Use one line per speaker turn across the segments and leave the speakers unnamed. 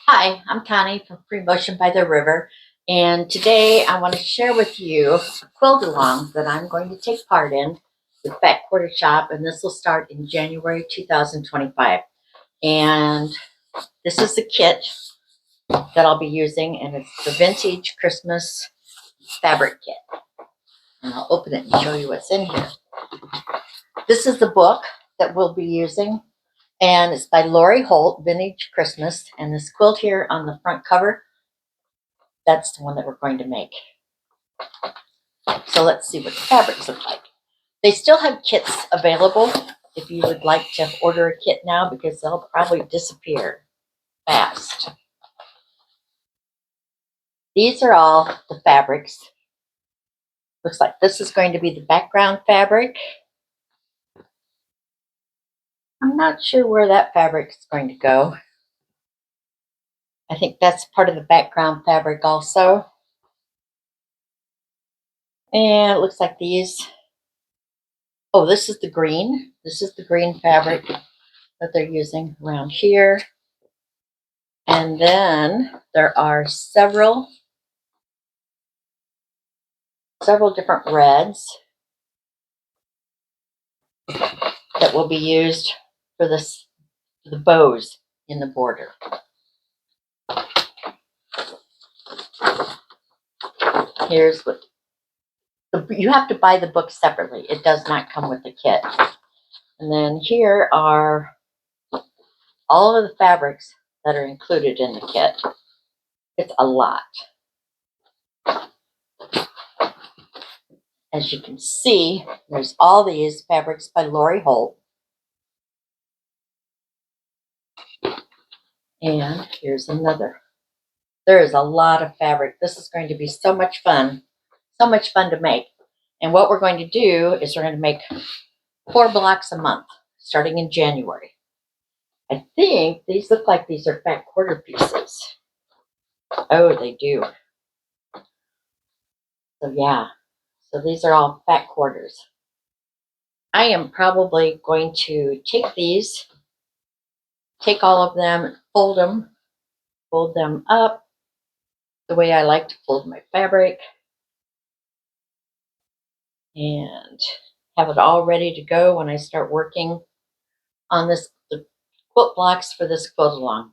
Hi, I'm Connie from Free Motion by the River, and today I want to share with you a quilt along that I'm going to take part in with Fat Quarter Shop, and this will start in January 2025. And this is the kit that I'll be using, and it's the Vintage Christmas fabric kit. And I'll open it and show you what's in here. This is the book that we'll be using, and it's by Lori Holt, Vintage Christmas, and this quilt here on the front cover, that's the one that we're going to make. So let's see what the fabrics look like. They still have kits available if you would like to order a kit now, because they'll probably disappear fast. These are all the fabrics. Looks like this is going to be the background fabric. I'm not sure where that fabric is going to go. I think that's part of the background fabric also. And it looks like these. Oh, this is the green. This is the green fabric that they're using around here. And then there are several different reds that will be used for the bows in the border. Here's what you have to buy the book separately. It does not come with the kit. And then here are all of the fabrics that are included in the kit. It's a lot. As you can see, there's all these fabrics by Lori Holt. And here's another. There is a lot of fabric. This is going to be so much fun to make. And what we're going to do is we're going to make 4 blocks a month, starting in January. I think these look like these are fat quarter pieces. Oh, they do. So yeah, so these are all fat quarters. I am probably going to take these, take all of them, fold them up the way I like to fold my fabric, and have it all ready to go when I start working on the quilt blocks for this quilt along.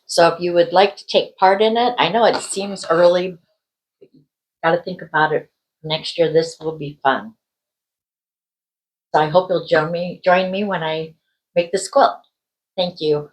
So if you would like to take part in it, I know it seems early, but you got to think about it. Next year, this will be fun. So I hope you'll join me when I make this quilt. Thank you.